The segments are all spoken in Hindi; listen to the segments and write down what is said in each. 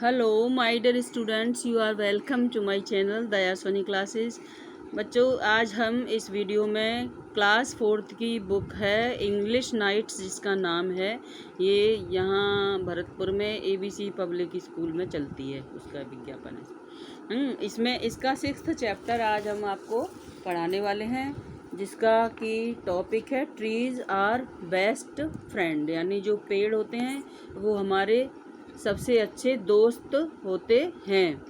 Hello my dear students, you are welcome to my channel Daya Soni classes. बच्चों, आज हम इस वीडियो में क्लास 4th की बुक है इंग्लिश नाइट्स, जिसका नाम है। ये यहाँ भरतपुर में ABC पब्लिक स्कूल में चलती है, उसका विज्ञापन है। इसमें इसका 6th चैप्टर आज हम आपको पढ़ाने वाले हैं, जिसका कि टॉपिक है ट्रीज आर बेस्ट फ्रेंड, यानी जो पेड़ होते हैं वो हमारे सबसे अच्छे दोस्त होते हैं।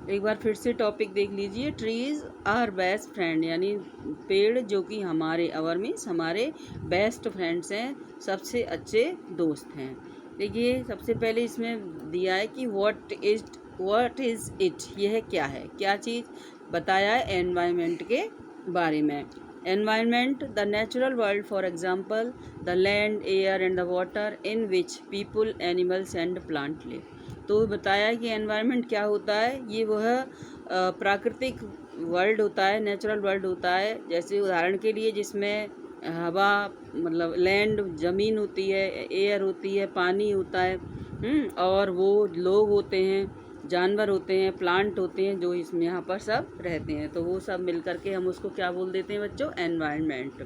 एक बार फिर से टॉपिक देख लीजिए, ट्रीज आर बेस्ट फ्रेंड, यानी पेड़ जो कि हमारे आवर मीन्स हमारे बेस्ट फ्रेंड्स हैं, सबसे अच्छे दोस्त हैं। देखिए, सबसे पहले इसमें दिया है कि व्हाट इज़ इट, यह क्या है, क्या चीज़ बताया है एनवायरनमेंट के बारे में। Environment, the natural world, for example, the land, air and the water in which people, animals and plant live। तो बताया कि एनवायरनमेंट क्या होता है। ये वह प्राकृतिक वर्ल्ड होता है, नेचुरल वर्ल्ड होता है। जैसे उदाहरण के लिए जिसमें हवा मतलब लैंड ज़मीन होती है, एयर होती है, पानी होता है, और वो लोग होते हैं, जानवर होते हैं, प्लांट होते हैं, जो इसमें यहाँ पर सब रहते हैं। तो वो सब मिल करके हम उसको क्या बोल देते हैं बच्चों, environment.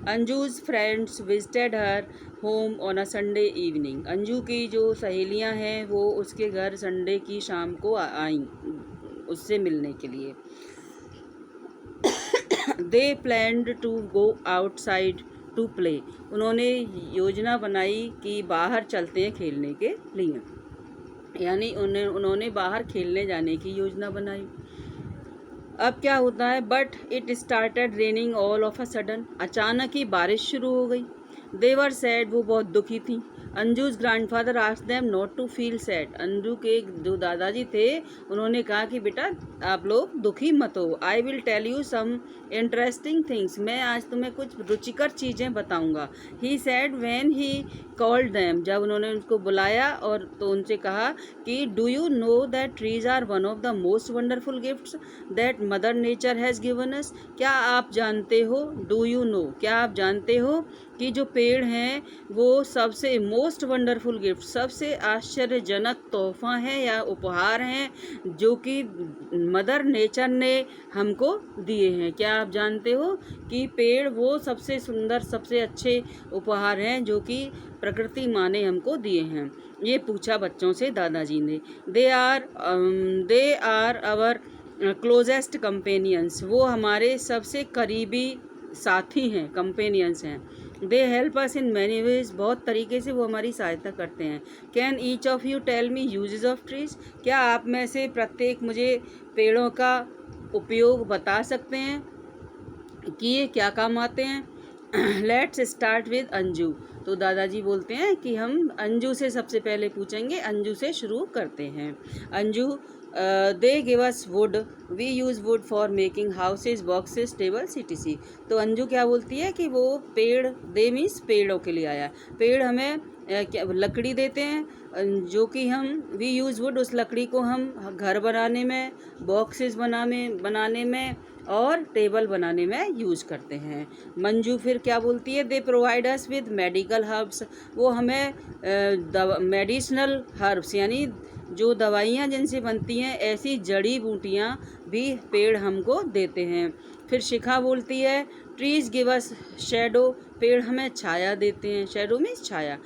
Anju's friends visited her home on a Sunday evening. Anju की जो सहेलियाँ हैं वो उसके घर संडे की शाम को आईं उससे मिलने के लिए। They planned to go outside to play. उन्होंने योजना बनाई कि बाहर चलते हैं खेलने के लिए, यानी उन्होंने बाहर खेलने जाने की योजना बनाई। अब क्या होता है, but it started raining all of a sudden. अचानक ही बारिश शुरू हो गई। दे वर सैड, वो बहुत दुखी थी। Anju's grandfather asked them not to feel sad. Anju के जो दादाजी थे उन्होंने कहा कि बेटा आप लोग दुखी मत हो। I will tell you some interesting things, मैं आज तुम्हें कुछ रुचिकर चीज़ें बताऊंगा। He said when he called them, जब उन्होंने उनको बुलाया और तो उनसे कहा कि do you know that trees are one of the most wonderful gifts that mother nature has given us. क्या आप जानते हो, डू यू नो, क्या आप जानते हो कि जो पेड़ हैं वो सबसे मोस्ट वंडरफुल गिफ्ट, सबसे आश्चर्यजनक तोहफा है या उपहार हैं जो कि मदर नेचर ने हमको दिए हैं। क्या आप जानते हो कि पेड़ वो सबसे सुंदर, सबसे अच्छे उपहार हैं जो कि प्रकृति माँ ने हमको दिए हैं। ये पूछा बच्चों से दादाजी ने। They are our closest companions, वो हमारे सबसे करीबी साथी हैं, कंपेनियंस हैं। They help us in many ways, बहुत तरीके से वो हमारी सहायता करते हैं। Can each of you tell me uses of trees, क्या आप में से प्रत्येक मुझे पेड़ों का उपयोग बता सकते हैं कि ये क्या काम आते हैं। Let's start with Anju. तो दादाजी बोलते हैं कि हम अंजू से सबसे पहले पूछेंगे, अंजू से शुरू करते हैं। Anju, they give us wood, we use wood for making houses, boxes, tables, etc। तो अंजू क्या बोलती है कि वो पेड़, दे मीन्स पेड़ों के लिए आया, पेड़ हमें क्या लकड़ी देते हैं जो कि हम वी यूज़ वुड, उस लकड़ी को हम घर बनाने में, बॉक्सेस बनाने में और टेबल बनाने में यूज़ करते हैं। मंजू फिर क्या बोलती है, they provide us with medical herbs, वो हमें मेडिसिनल हर्ब्स यानी जो दवाइयाँ जिनसे बनती हैं ऐसी जड़ी बूटियाँ भी पेड़ हमको देते हैं। फिर शिखा बोलती है ट्रीज गिव अस शेडो, पेड़ हमें छाया देते हैं, शेडो मीन्स छाया।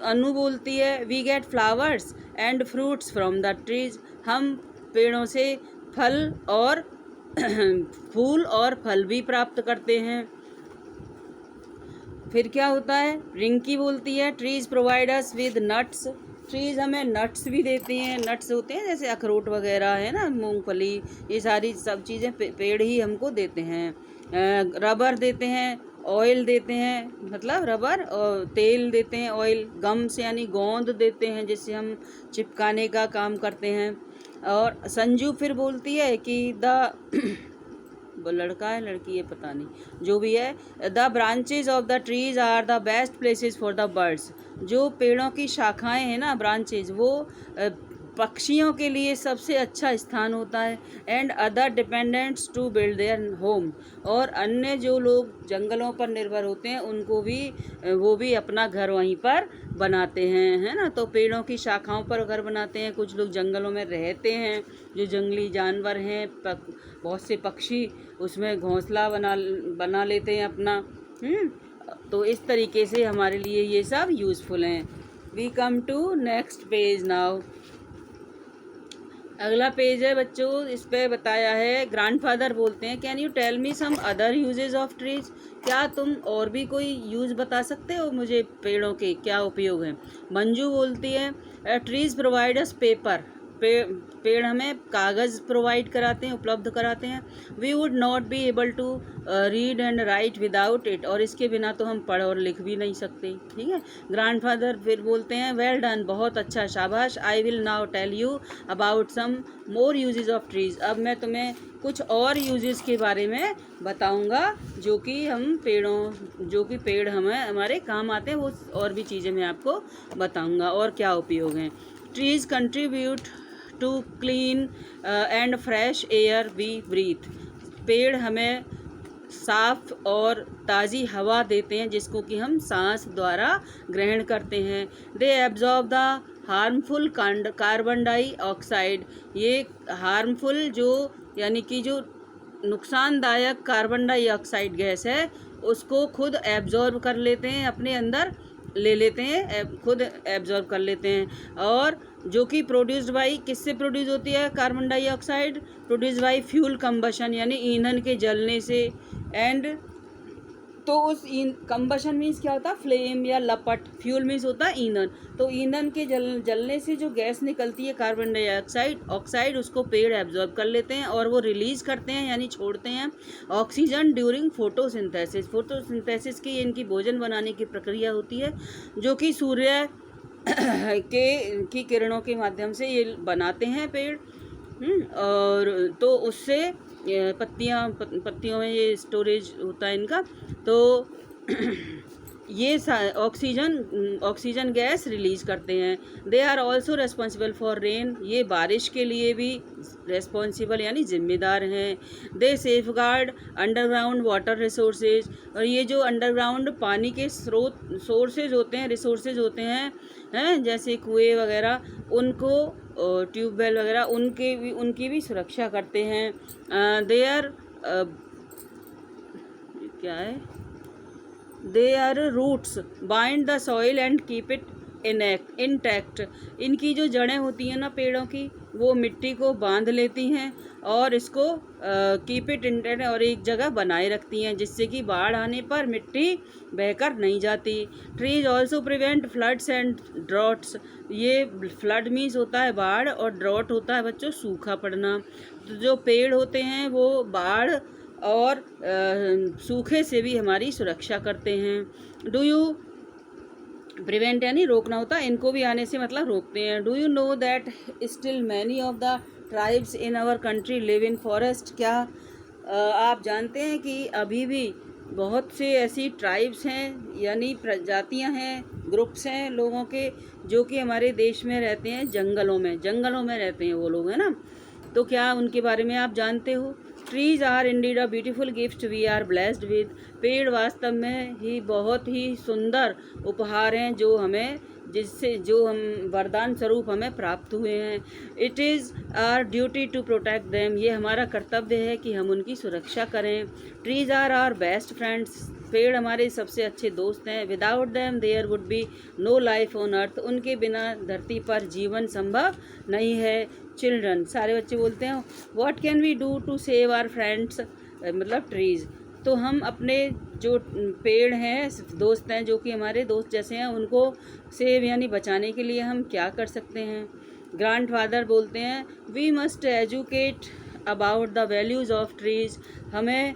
अनु बोलती है we get flowers and fruits from the trees, हम पेड़ों से फल और फूल और फल भी प्राप्त करते हैं। फिर क्या होता है, रिंकी बोलती है trees provide us with nuts, trees हमें नट्स भी देते हैं। नट्स होते हैं जैसे अखरोट वगैरह है ना, मूंगफली, ये सारी सब चीज़ें पेड़ ही हमको देते हैं। रबर देते हैं, ऑयल देते हैं, मतलब रबर और तेल देते हैं, ऑयल, गम्स यानी गोंद देते हैं जिससे हम चिपकाने का काम करते हैं। और संजू फिर बोलती है कि वो लड़का है लड़की है पता नहीं, जो भी है, the branches of the trees are the best places for the birds, जो पेड़ों की शाखाएं हैं ना, ब्रांचेज, वो पक्षियों के लिए सबसे अच्छा स्थान होता है। And other dependents to build their home, और अन्य जो लोग जंगलों पर निर्भर होते हैं उनको भी वो भी अपना घर वहीं पर बनाते हैं, है ना। तो पेड़ों की शाखाओं पर घर बनाते हैं, कुछ लोग जंगलों में रहते हैं, जो जंगली जानवर हैं, बहुत से पक्षी उसमें घोंसला बना लेते हैं अपना। तो इस तरीके से हमारे लिए ये सब यूज़फुल हैं। We come to next page now. अगला पेज है बच्चों, इस पे बताया है, ग्रैंडफादर बोलते हैं, can you tell me some other uses of trees, क्या तुम और भी कोई यूज़ बता सकते हो मुझे, पेड़ों के क्या उपयोग हैं। मंजू बोलती है, ट्रीज प्रोवाइड अस पेपर, पेड़ हमें कागज़ प्रोवाइड कराते हैं, उपलब्ध कराते हैं। We would not be able to read and write without it, और इसके बिना तो हम पढ़ और लिख भी नहीं सकते, ठीक है। ग्रैंडफादर फिर बोलते हैं, वेल डन, बहुत अच्छा, शाबाश। I will now tell you about some more uses of trees, अब मैं तुम्हें कुछ और यूजेस के बारे में बताऊंगा जो कि पेड़ हमारे काम आते हैं, वो और भी चीज़ें मैं आपको बताऊंगा और क्या उपयोग हैं। Trees contribute to clean and fresh air we breathe, पेड़ हमें साफ और ताज़ी हवा देते हैं जिसको कि हम सांस द्वारा ग्रहण करते हैं। They absorb the harmful carbon dioxide, ये हार्मफुल यानी कि जो नुकसानदायक कार्बन डाइऑक्साइड गैस है उसको खुद एब्जॉर्ब कर लेते हैं, अपने अंदर ले लेते हैं, खुद एब्जॉर्ब कर लेते हैं। और जो कि प्रोड्यूस्ड बाई, किससे प्रोड्यूस होती है carbon dioxide, produce by fuel combustion, यानी ईंधन के जलने से। एंड तो उस कंबशन मीन्स क्या होता है, फ्लेम या लपट, फ्यूल मीन्स होता है ईंधन, तो ईंधन के जलने से जो गैस निकलती है कार्बन डाइऑक्साइड, उसको पेड़ एब्जॉर्ब कर लेते हैं और वो रिलीज करते हैं यानी छोड़ते हैं ऑक्सीजन ड्यूरिंग फोटोसिंथेसिस की इनकी भोजन बनाने की प्रक्रिया होती है, जो कि सूर्य की किरणों के माध्यम से ये बनाते हैं पेड़। और तो उससे पत्तियों में ये स्टोरेज होता है इनका, तो ये ऑक्सीजन गैस रिलीज करते हैं। They are also responsible for rain, ये बारिश के लिए भी रेस्पॉन्सिबल यानी जिम्मेदार हैं। They safeguard underground water resources, और ये जो अंडरग्राउंड पानी के सोर्सेज होते हैं, रिसोर्सेज होते हैं जैसे कुएँ वगैरह, उनको ट्यूबवेल वगैरह, उनकी भी सुरक्षा करते हैं। Their roots bind the soil and keep it intact, इनकी जो जड़ें होती हैं ना पेड़ों की, वो मिट्टी को बांध लेती हैं और इसको कीप इट इंटैक्ट और एक जगह बनाए रखती हैं, जिससे कि बाढ़ आने पर मिट्टी बहकर नहीं जाती। Trees also prevent floods and droughts, ये फ्लड मीन्स होता है बाढ़ और ड्रॉट होता है बच्चों सूखा पड़ना। तो जो पेड़ होते हैं वो बाढ़ और सूखे से भी हमारी सुरक्षा करते हैं। डू यू प्रिवेंट यानी रोकना होता है, इनको भी आने से मतलब रोकते हैं। Do you know that still many of the tribes in our country live in forest, क्या आप जानते हैं कि अभी भी बहुत से ऐसी ट्राइब्स हैं यानी प्रजातियां हैं, ग्रुप्स हैं लोगों के, जो कि हमारे देश में रहते हैं जंगलों में रहते हैं वो लोग, है ना। तो क्या उनके बारे में आप जानते हो। Trees are indeed a beautiful gift we are blessed with, पेड़ वास्तव में ही बहुत ही सुंदर उपहार हैं जो हम वरदान स्वरूप हमें प्राप्त हुए हैं। It is our duty to protect them, ये हमारा कर्तव्य है कि हम उनकी सुरक्षा करें। Trees are our best friends, पेड़ हमारे सबसे अच्छे दोस्त हैं। Without them there would be no life on earth, उनके बिना धरती पर जीवन संभव नहीं है। चिल्ड्रन, सारे बच्चे बोलते हैं, what can we do to save our friends, मतलब ट्रीज़, तो हम अपने जो पेड़ हैं, दोस्त हैं, जो कि हमारे दोस्त जैसे हैं, उनको सेव यानी बचाने के लिए हम क्या कर सकते हैं। ग्रैंडफादर बोलते हैं, we must educate about the values of trees, हमें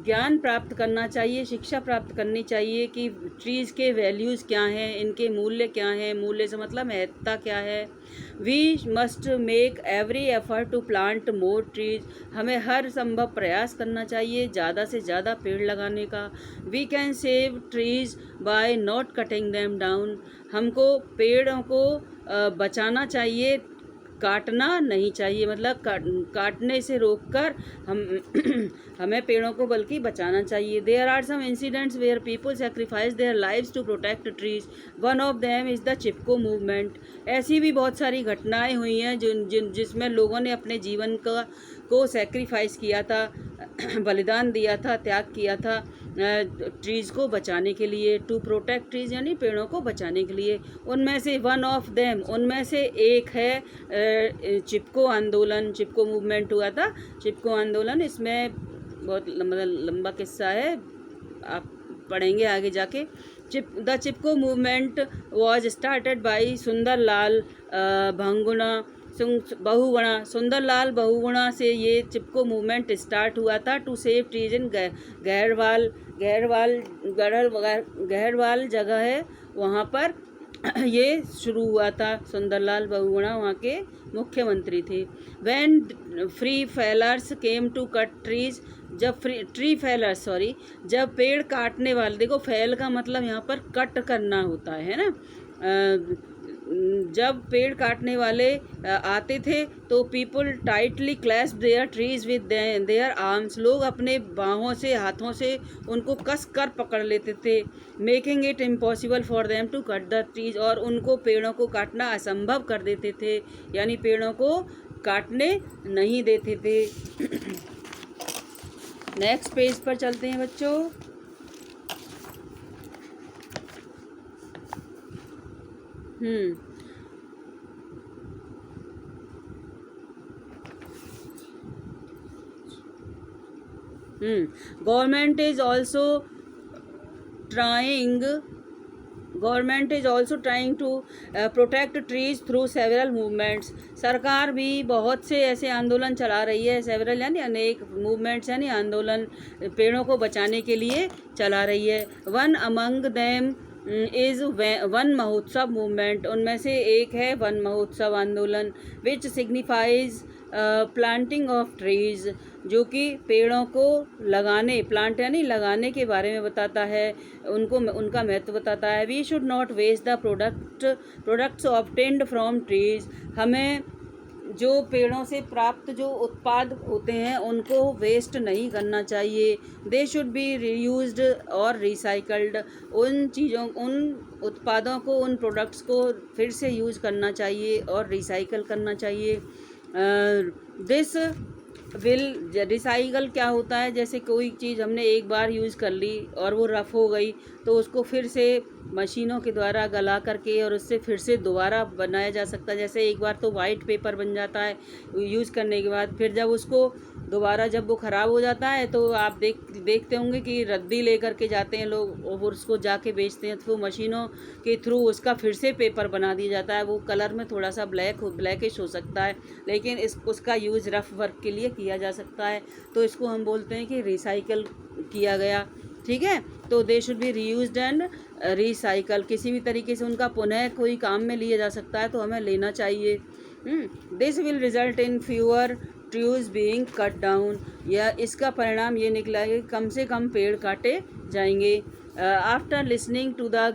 ज्ञान प्राप्त करना चाहिए, शिक्षा प्राप्त करनी चाहिए कि ट्रीज़ के वैल्यूज़ क्या हैं, इनके मूल्य क्या हैं, मूल्य से मतलब महत्ता क्या है। We must make every effort to plant more trees, हमें हर संभव प्रयास करना चाहिए ज़्यादा से ज़्यादा पेड़ लगाने का। We can save trees by not cutting them down, हमको पेड़ों को बचाना चाहिए, काटना नहीं चाहिए, मतलब काटने से रोककर हम हमें पेड़ों को बल्कि बचाना चाहिए। There are some incidents where people sacrifice their lives to protect trees, one of them is the Chipko movement. ऐसी भी बहुत सारी घटनाएं हुई हैं जिसमें लोगों ने अपने जीवन को सेक्रीफाइस किया था, बलिदान दिया था, त्याग किया था ट्रीज़ को बचाने के लिए, टू प्रोटेक्ट ट्रीज़ यानी पेड़ों को बचाने के लिए। उनमें से वन ऑफ देम, उनमें से एक है चिपको आंदोलन, चिपको मूवमेंट हुआ था, चिपको आंदोलन। इसमें बहुत लंबा किस्सा है, आप पढ़ेंगे आगे जाके। The Chipko movement was started by Sundarlal Bahuguna, Sundarlal Bahuguna से ये चिपको मूवमेंट स्टार्ट हुआ था। To save trees in Garhwal जगह है वहाँ पर ये शुरू हुआ था। सुंदरलाल बहुगुणा वहाँ के मुख्यमंत्री थे। When free fellers came to cut trees, जब जब पेड़ काटने वाले, देखो फेल का मतलब यहाँ पर कट करना होता है ना, जब पेड़ काटने वाले आते थे तो people tightly clasp their trees with their arms, लोग अपने बाहों से, हाथों से उनको कस कर पकड़ लेते थे। Making it impossible for them to cut the trees, और उनको पेड़ों को काटना असंभव कर देते थे, यानी पेड़ों को काटने नहीं देते थे। नेक्स्ट पेज पर चलते हैं बच्चों। Government is also trying to protect trees through several movements, सरकार भी बहुत से ऐसे आंदोलन चला रही है, सेवरल यानी अनेक, मूवमेंट्स यानी आंदोलन पेड़ों को बचाने के लिए चला रही है। One among them is one महोत्सव मूवमेंट, उनमें से एक है वन महोत्सव आंदोलन, विच सिग्निफाइज प्लांटिंग ऑफ ट्रीज, जो कि पेड़ों को लगाने, प्लांट यानी लगाने के बारे में बताता है, उनका महत्व बताता है। We should not waste the products obtained from trees, हमें जो पेड़ों से प्राप्त जो उत्पाद होते हैं उनको वेस्ट नहीं करना चाहिए। दे शुड बी रीयूज्ड और रिसाइकल्ड, उन उत्पादों को, उन प्रोडक्ट्स को फिर से यूज़ करना चाहिए और रिसाइकल करना चाहिए। दिस रिसाइकल क्या होता है, जैसे कोई चीज़ हमने एक बार यूज़ कर ली और वो रफ़ हो गई तो उसको फिर से मशीनों के द्वारा गला करके और उससे फिर से दोबारा बनाया जा सकता है। जैसे एक बार तो वाइट पेपर बन जाता है यूज़ करने के बाद, फिर जब उसको दोबारा जब वो ख़राब हो जाता है तो आप देखते होंगे कि रद्दी लेकर के जाते हैं लोग और उसको जाके बेचते हैं, तो मशीनों के थ्रू उसका फिर से पेपर बना दिया जाता है। वो कलर में थोड़ा सा ब्लैकिश हो सकता है, लेकिन उसका यूज़ रफ़ वर्क के लिए किया जा सकता है, तो इसको हम बोलते हैं कि रिसाइकल किया गया। ठीक है, तो they should be reused and recycle, किसी भी तरीके से उनका पुनः कोई काम में लिया जा सकता है तो हमें लेना चाहिए। This will result in fewer trees being cut down, या इसका परिणाम ये निकला है कि कम से कम पेड़ काटे जाएंगे। After listening to the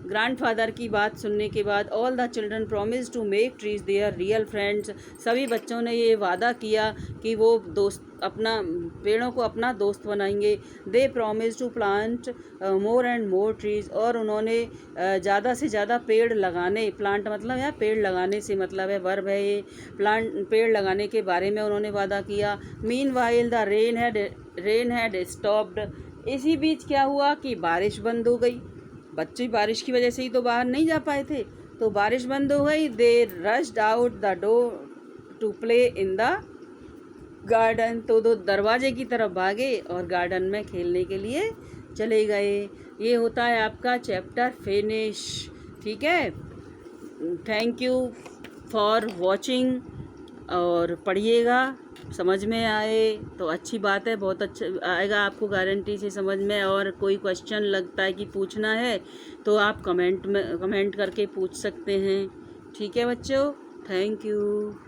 grandfather की बात सुनने के बाद, all the children promise to make trees their real friends, सभी बच्चों ने ये वादा किया कि वो पेड़ों को अपना दोस्त बनाएंगे। They promise to plant more and more trees, और उन्होंने ज़्यादा से ज़्यादा पेड़ लगाने, प्लांट मतलब या पेड़ लगाने से मतलब है वर्ब है ये, पेड़ लगाने के बारे में उन्होंने वादा किया। Meanwhile the rain had stopped, इसी बीच क्या हुआ कि बारिश बंद हो गई, बच्चे बारिश की वजह से ही तो बाहर नहीं जा पाए थे, तो बारिश बंद हो गई। They rushed out the door to play in the garden, तो दरवाजे की तरफ भागे और गार्डन में खेलने के लिए चले गए। ये होता है आपका चैप्टर फिनिश। ठीक है, थैंक यू फॉर वॉचिंग। और पढ़िएगा, समझ में आए तो अच्छी बात है, बहुत अच्छा आएगा आपको गारंटी से समझ में। और कोई क्वेश्चन लगता है कि पूछना है तो आप कमेंट करके पूछ सकते हैं। ठीक है बच्चों, थैंक यू।